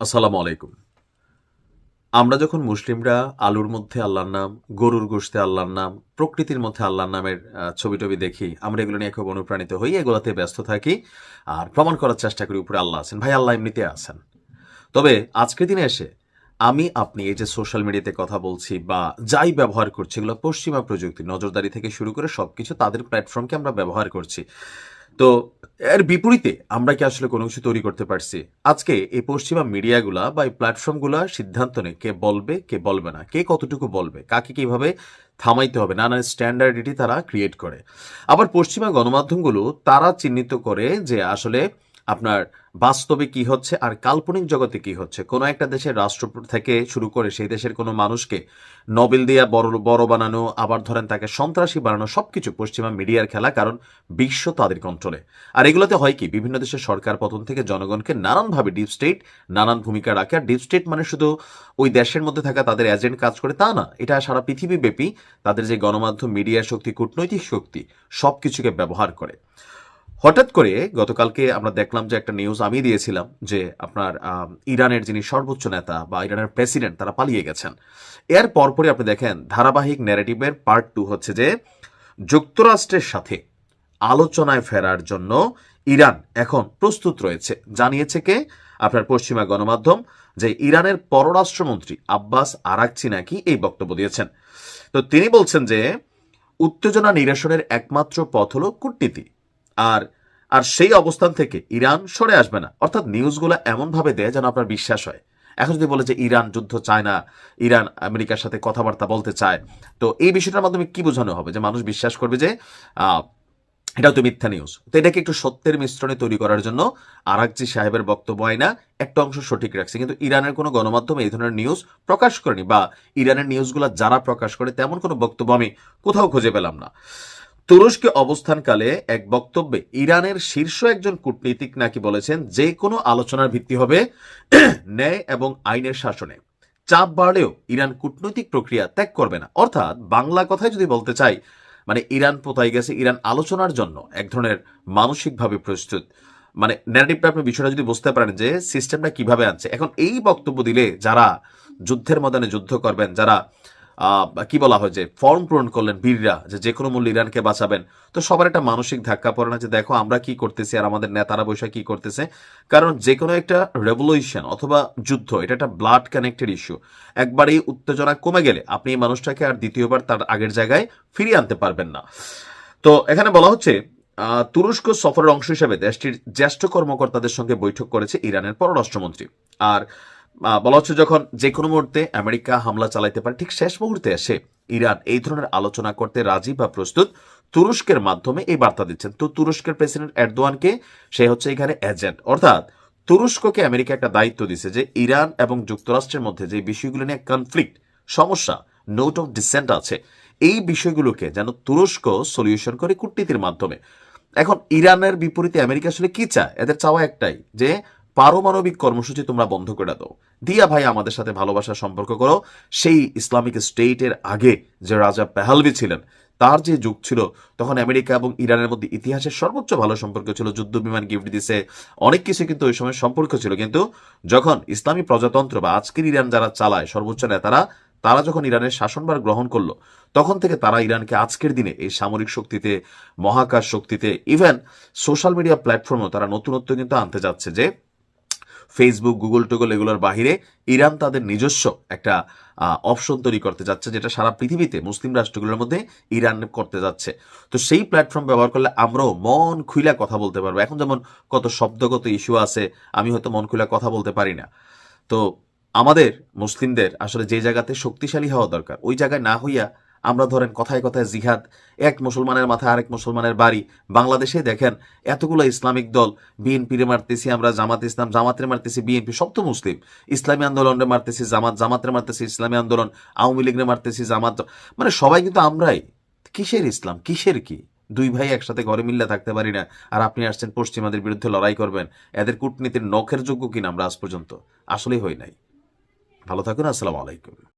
আসসালামু আলাইকুম। আমরা যখন মুসলিমরা আলুর মধ্যে আল্লাহর নাম, গরুর গোশতে আল্লাহর নাম, প্রকৃতির মধ্যে আল্লাহর নামের ছবি-টবি দেখি, আমরা এগুলো নিয়ে খুব অনুপ্রাণিত হই, এগুলাতে ব্যস্ত থাকি আর প্রমাণ করার চেষ্টা করি উপরে আল্লাহ আছেন। ভাই আল্লাহ এমনিতে আছেন। তবে আজকের দিনে এসে আপনি এই যে সোশ্যাল মিডিয়াতে কথা বলছি বা যাই ব্যবহার করছি এগুলো পশ্চিমা প্রযুক্তি, নজরদারি থেকে শুরু করে সবকিছু তাদের প্ল্যাটফর্মকে আমরা ব্যবহার করছি। তো এর বিপরীতে আমরা কি আসলে কোনো কিছু তৈরি করতে পারছি? আজকে এই পশ্চিমা মিডিয়াগুলা বা এই প্ল্যাটফর্মগুলা সিদ্ধান্ত নেয় কে বলবে, কে বলবে না, কে কতটুকু বলবে, কাকে কিভাবে থামাইতে হবে, নানান স্ট্যান্ডার্ডিটি তারা ক্রিয়েট করে। আবার পশ্চিমা গণমাধ্যমগুলো তারা চিহ্নিত করে যে আসলে আপনার বাস্তবে কি হচ্ছে আর কাল্পনিক জগতে কি হচ্ছে। কোনো একটা দেশের রাষ্ট্র থেকে শুরু করে সেই দেশের কোনো মানুষকে নোবেল দিয়া বড় বড় বানানো, আবার ধরেন তাকে সন্ত্রাসী বানানো, সবকিছু পশ্চিমা মিডিয়ার খেলা, কারণ বিশ্ব তাদের কন্ট্রোলে। আর এগুলোতে হয় কি, বিভিন্ন দেশের সরকার পতন থেকে জনগণকে নানানভাবে ডিপ স্টেট নানান ভূমিকা রাখে। আর ডিপ স্টেট মানে শুধু ওই দেশের মধ্যে থাকা তাদের এজেন্ট কাজ করে তা না, এটা সারা পৃথিবী ব্যাপী তাদের যে গণমাধ্যম, মিডিয়া শক্তি, কূটনৈতিক শক্তি সবকিছুকে ব্যবহার করে। হঠাৎ করে গতকালকে আমরা দেখলাম যে একটা নিউজ আমি দিয়েছিলাম যে আপনার ইরানের যিনি সর্বোচ্চ নেতা বা ইরানের প্রেসিডেন্ট তারা পালিয়ে গেছেন। এর পরপরই আপনি দেখেন ধারাবাহিক ন্যারেটিভের পার্ট 2 হচ্ছে যে যুক্তরাষ্ট্রের সাথে আলোচনায় ফেরার জন্য ইরান এখন প্রস্তুত রয়েছে। জানিয়েছে কে? আপনার পশ্চিমা গণমাধ্যম যে ইরানের পররাষ্ট্রমন্ত্রী আব্বাস আরাকচি নাকি এই বক্তব্য দিয়েছেন। তো তিনি বলছেন যে উত্তেজনা নিরসনের একমাত্র পথ হলো কূটনীতি। আর আর সেই অবস্থান থেকে ইরান সরে আসবে না। অর্থাৎ নিউজগুলো এমনভাবে দেয় যেন আপনার বিশ্বাস হয়। এখন যদি বলে যে ইরান যুদ্ধ চায় না, ইরান আমেরিকার সাথে কথাবার্তা বলতে চায়, তো এই বিষয়টার মাধ্যমে কি বোঝানো হবে যে মানুষ বিশ্বাস করবে যে আহ, এটাও তো মিথ্যা নিউজ। তো এটাকে একটু সত্যের মিশ্রণে তৈরি করার জন্য আরাকচি সাহেবের বক্তব্য হয় না একটা অংশ সঠিক রাখছে, কিন্তু ইরানের কোনো গণমাধ্যম এই ধরনের নিউজ প্রকাশ করেনি, বা ইরানের নিউজগুলো যারা প্রকাশ করে তেমন কোনো বক্তব্য আমি কোথাও খুঁজে পেলাম না। তুরস্কে অবস্থানকালে এক বক্তব্যে ইরানের শীর্ষ একজন কূটনীতিক নাকি বলেছেন যে কোনো আলোচনার ভিত্তি হবে ন্যায় এবং আইনের শাসনে। চাপ বাড়লেও ইরান কূটনৈতিক প্রক্রিয়া ত্যাগ করবে না। অর্থাৎ বাংলা কথায় যদি বলতে চাই, মানে ইরান পোতাই গেছে, ইরান আলোচনার জন্য এক ধরনের মানসিকভাবে প্রস্তুত। মানে ন্যারেটিভটা আপনি বিষয়টা যদি বুঝতে পারেন যে সিস্টেমটা কিভাবে আনছে। এখন এই বক্তব্য দিলে যারা যুদ্ধের ময়দানে যুদ্ধ করবেন, যারা কি বলা হয় যে ফর্ম পূরণ করলেন বীররা, যে কোনো মূল্যে ইরানকে বাঁচাবেন, তো সবার একটা মানসিক ধাক্কা পড়ে না যে দেখো আমরা কি করতেছি আর আমাদের নেতারা বৈশা কি করতেছে। কারণ যে কোনো একটা রেভলিউশন অথবা যুদ্ধ এটা একটা ব্লাড কানেক্টেড ইস্যু। একবার এই উত্তেজনা কমে গেলে আপনি এই মানুষটাকে আর দ্বিতীয়বার তার আগের জায়গায় ফিরিয়ে আনতে পারবেন না। তো এখানে বলা হচ্ছে তুরস্ক সফরের অংশ হিসেবে দেশটির জ্যেষ্ঠ কর্মকর্তাদের সঙ্গে বৈঠক করেছে ইরানের পররাষ্ট্রমন্ত্রী। আর বলা হচ্ছে যখন যে কোনো মুহূর্তে আমেরিকা হামলা চালাইতে পারে, ঠিক শেষ মুহূর্তে এসে ইরান এই ধরনের আলোচনা করতে রাজি বা প্রস্তুত, তুরস্কের মাধ্যমে এই বার্তা দিচ্ছেন। তো তুরস্কের প্রেসিডেন্ট এরদোয়ানকে সে হচ্ছে এখানে এজেন্ট। অর্থাৎ তুরস্ককে আমেরিকা একটা দায়িত্ব দিছে যে ইরান এবং যুক্তরাষ্ট্রের মধ্যে যে বিষয়গুলো নিয়ে কনফ্লিক্ট, সমস্যা, নোট অফ ডিসেন্ট আছে, এই বিষয়গুলোকে যেন তুরস্ক সলিউশন করে কূটনীতির মাধ্যমে। এখন ইরানের বিপরীতে আমেরিকা আসলে কি চায়? এদের চাওয়া একটাই যে পারমাণবিক কর্মসূচি তোমরা বন্ধ করে দাও, দিয়া ভাই আমাদের সাথে ভালোবাসার সম্পর্ক করো। সেই ইসলামিক স্টেটের আগে যে রাজা পেহালভি ছিলেন তার যে যুগ ছিল, তখন আমেরিকা এবং ইরানের মধ্যে ইতিহাসের সর্বোচ্চ ভালো সম্পর্ক ছিল, যুদ্ধ বিমান গিফট দিছে, অনেক কিছু কিন্তু ওই সময় সম্পর্ক ছিল। কিন্তু যখন ইসলামী প্রজাতন্ত্র বা আজকের ইরান যারা চালায় সর্বোচ্চ নেতারা, তারা যখন ইরানের শাসনভার গ্রহণ করলো, তখন থেকে তারা ইরানকে আজকের দিনে এই সামরিক শক্তিতে, মহাকাশ শক্তিতে, ইভেন সোশ্যাল মিডিয়া প্ল্যাটফর্মও তারা নতুনত্ব কিন্তু আনতে যাচ্ছে। যে ফেসবুক, গুগল টুগল এগুলোর বাহিরে ইরান তাদের নিজস্ব একটা অপশন তৈরি করতে যাচ্ছে, যেটা সারা পৃথিবীতে মুসলিম রাষ্ট্রগুলোর মধ্যে ইরান করতে যাচ্ছে। তো সেই প্ল্যাটফর্ম ব্যবহার করলে আমরাও মন খুইলা কথা বলতে পারবো। এখন যেমন কত শব্দগত ইস্যু আছে, আমি হয়তো মন খুইলা কথা বলতে পারি না। তো আমাদের মুসলিমদের আসলে যে জায়গাতে শক্তিশালী হওয়া দরকার ওই জায়গায় না হইয়া আমরা ধরেন কথায় কথায় জিহাদ, এক মুসলমানের মাথায় আরেক মুসলমানের বাড়ি। বাংলাদেশে দেখেন এতগুলো ইসলামিক দল, বিএনপিরে মারতেছি আমরা জামাত ইসলাম, জামাতের মারতেছি বিএনপি, সব তো মুসলিম। ইসলামী আন্দোলনে মারতেছি জামাত, জামাতের মারতেছি ইসলামী আন্দোলন, আওয়ামী লীগরে মারতেছি জামাত, মানে সবাই কিন্তু আমরাই। কিসের ইসলাম, কিসের কি? দুই ভাই একসাথে ঘরে মিল্লা থাকতে পারি না, আর আপনি আসছেন পশ্চিমাদের বিরুদ্ধে লড়াই করবেন। এদের কূটনীতির নখের যোগ্য কিনা আমরা আজ পর্যন্ত আসলেই হই নাই। ভালো থাকুন। আসসালামু আলাইকুম।